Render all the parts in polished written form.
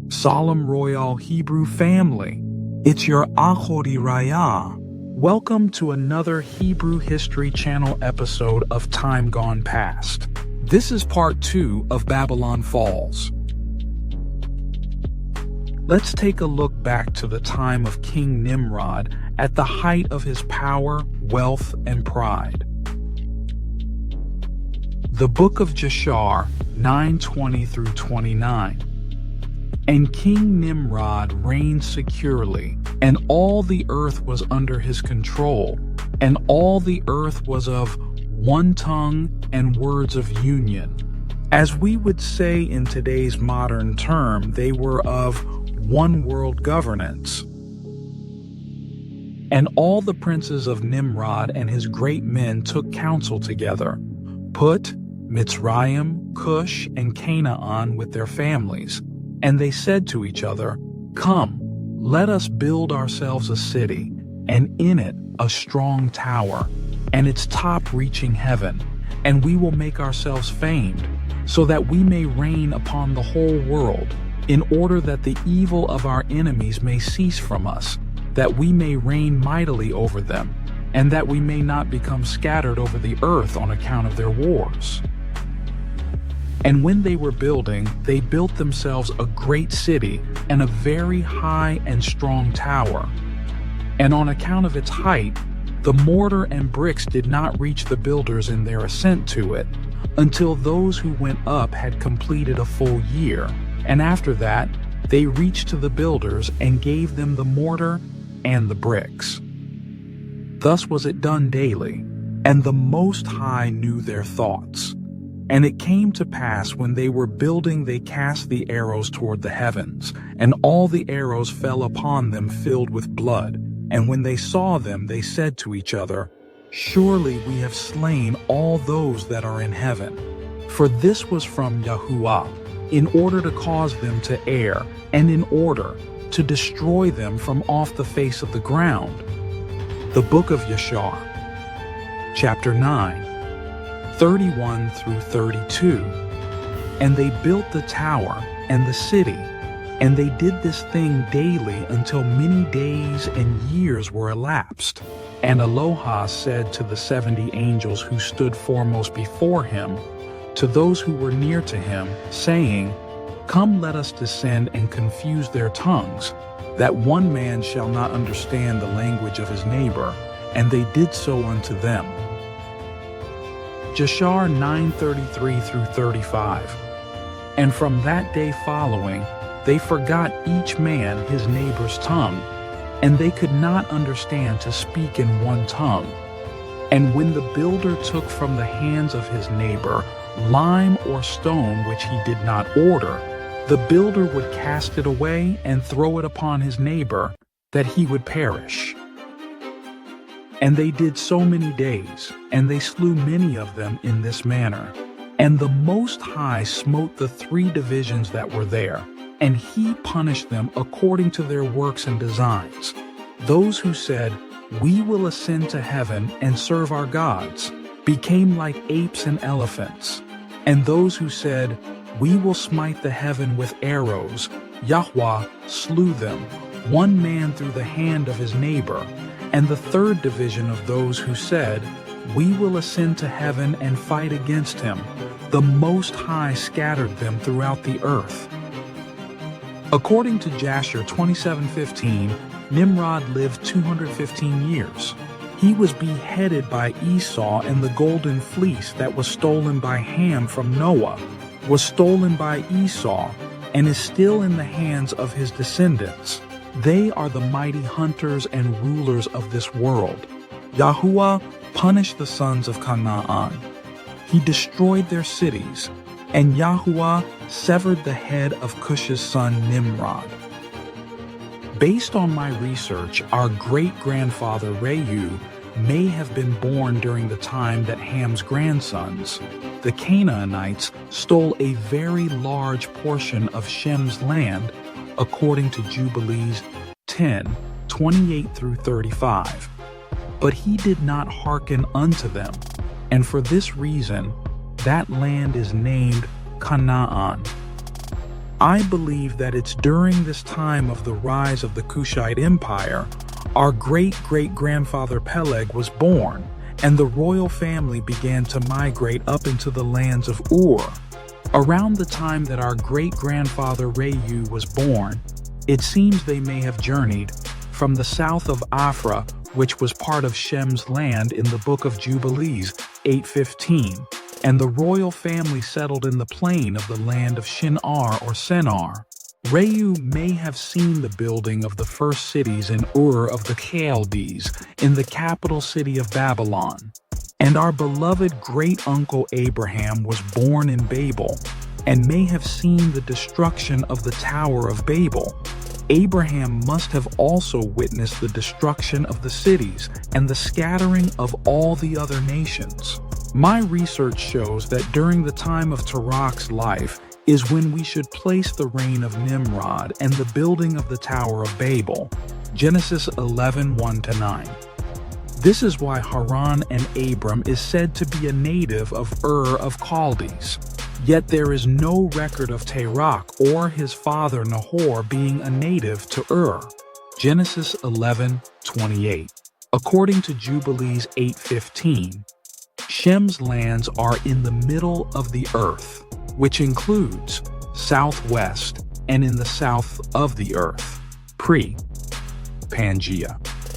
Solom Royal Hebrew family. It's your Achori Rayah. Welcome to another Hebrew History Channel episode of Time Gone Past. This is part 2 of Babylon Falls. Let's take a look back to the time of King Nimrod at the height of his power, wealth, and pride. The book of Jasher 9:20 through 29. And King Nimrod reigned securely, and all the earth was under his control, and all the earth was of one tongue and words of union. As we would say in today's modern term, they were of one world governance. And all the princes of Nimrod and his great men took counsel together, Put, Mitzrayim, Cush, and Canaan with their families. And they said to each other, Come, let us build ourselves a city, and in it a strong tower, and its top reaching heaven, and we will make ourselves famed, so that we may reign upon the whole world, in order that the evil of our enemies may cease from us, that we may reign mightily over them, and that we may not become scattered over the earth on account of their wars. And when they were building, they built themselves a great city and a very high and strong tower. And on account of its height, the mortar and bricks did not reach the builders in their ascent to it, until those who went up had completed a full year. And after that, they reached to the builders and gave them the mortar and the bricks. Thus was it done daily, and the Most High knew their thoughts. And it came to pass when they were building, they cast the arrows toward the heavens, and all the arrows fell upon them filled with blood. And when they saw them, they said to each other, Surely we have slain all those that are in heaven. For this was from Yahuwah, in order to cause them to err, and in order to destroy them from off the face of the ground. The book of Jasher, chapter 9. 31 through 32. And they built the tower and the city, and they did this thing daily until many days and years were elapsed. And Eloah said to the 70 angels who stood foremost before him, to those who were near to him, saying, Come, let us descend and confuse their tongues, that one man shall not understand the language of his neighbor. And they did so unto them. Jasher 9:33 through 35. And from that day following, they forgot each man his neighbor's tongue, and they could not understand to speak in one tongue. And when the builder took from the hands of his neighbor lime or stone which he did not order, the builder would cast it away and throw it upon his neighbor, that he would perish. And they did so many days, and they slew many of them in this manner. And the Most High smote the 3 divisions that were there, and he punished them according to their works and designs. Those who said, We will ascend to heaven and serve our gods, became like apes and elephants. And those who said, We will smite the heaven with arrows, Yahweh slew them, one man through the hand of his neighbor. And the 3rd division of those who said, We will ascend to heaven and fight against him, the Most High scattered them throughout the earth. According to Jasher 27:15, Nimrod lived 215 years. He was beheaded by Esau, and the golden fleece that was stolen by Ham from Noah was stolen by Esau and is still in the hands of his descendants. They are the mighty hunters and rulers of this world. Yahuwah punished the sons of Qana'an. He destroyed their cities, and Yahuwah severed the head of Cush's son Nimrod. Based on my research, our great-grandfather Rayah may have been born during the time that Ham's grandsons, the Canaanites, stole a very large portion of Shem's land, according to Jubilees 10:28 through 35. But he did not hearken unto them, and for this reason that land is named Qana'an. I believe that it's during this time of the rise of the Kushite Empire, our great-great-grandfather Peleg was born, and the royal family began to migrate up into the lands of Ur. Around the time that our great-grandfather Rayah was born, it seems they may have journeyed from the south of Afra, which was part of Shem's land in the book of Jubilees 8:15, and the royal family settled in the plain of the land of Shinar or Sennar. Rayah may have seen the building of the first cities in Ur of the Chaldees, in the capital city of Babylon. And our beloved great-uncle Abraham was born in Babel, and may have seen the destruction of the Tower of Babel. Abraham must have also witnessed the destruction of the cities and the scattering of all the other nations. My research shows that during the time of Terach's life is when we should place the reign of Nimrod and the building of the Tower of Babel. Genesis 11:1-9. This is why Haran and Abram is said to be a native of Ur of Chaldees. Yet there is no record of Terach or his father Nahor being a native to Ur. Genesis 11:28. According to Jubilees 8:15, Shem's lands are in the middle of the earth, which includes southwest and in the south of the earth, pre-Pangea.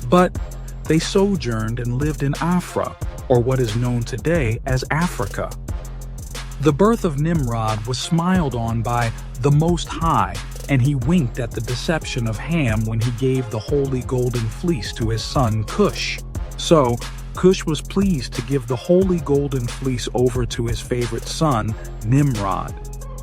But they sojourned and lived in Afra, or what is known today as Africa. The birth of Nimrod was smiled on by the Most High, and he winked at the deception of Ham when he gave the holy golden fleece to his son Cush. So, Cush was pleased to give the holy golden fleece over to his favorite son, Nimrod.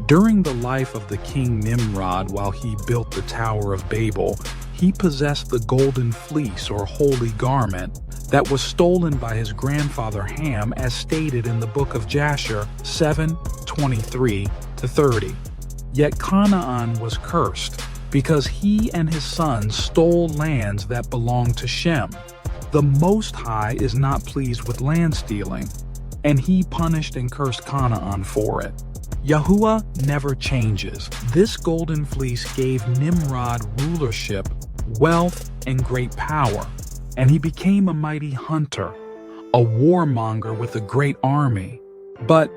During the life of the king Nimrod, while he built the Tower of Babel, he possessed the golden fleece or holy garment that was stolen by his grandfather Ham, as stated in the book of Jasher 7:23-30. Yet Canaan was cursed because he and his sons stole lands that belonged to Shem. The Most High is not pleased with land stealing, and he punished and cursed Qana'an for it. Yahuwah never changes. This golden fleece gave Nimrod rulership, wealth, and great power, and he became a mighty hunter, a warmonger with a great army. But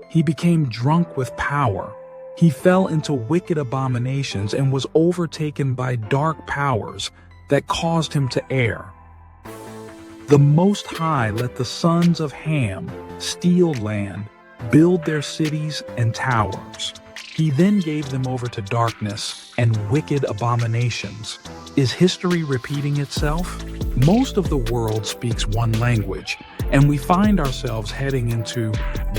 he became drunk with power. He fell into wicked abominations and was overtaken by dark powers that caused him to err. The Most High let the sons of Ham steal land, build their cities and towers. He then gave them over to darkness and wicked abominations. Is history repeating itself? Most of the world speaks one language, and we find ourselves heading into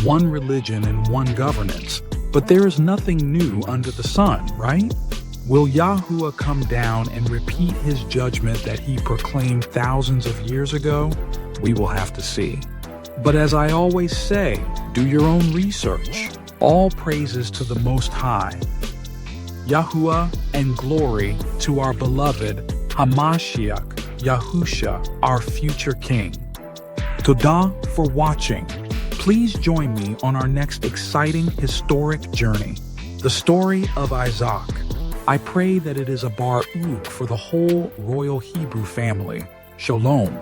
one religion and one governance. But there is nothing new under the sun, right? Will Yahuwah come down and repeat his judgment that he proclaimed thousands of years ago? We will have to see. But as I always say, do your own research. All praises to the Most High, Yahuwah, and glory to our beloved Hamashiach, Yahusha, our future King. Todah for watching. Please join me on our next exciting historic journey, the story of Isaac. I pray that it is a bar-uk for the whole royal Hebrew family. Shalom.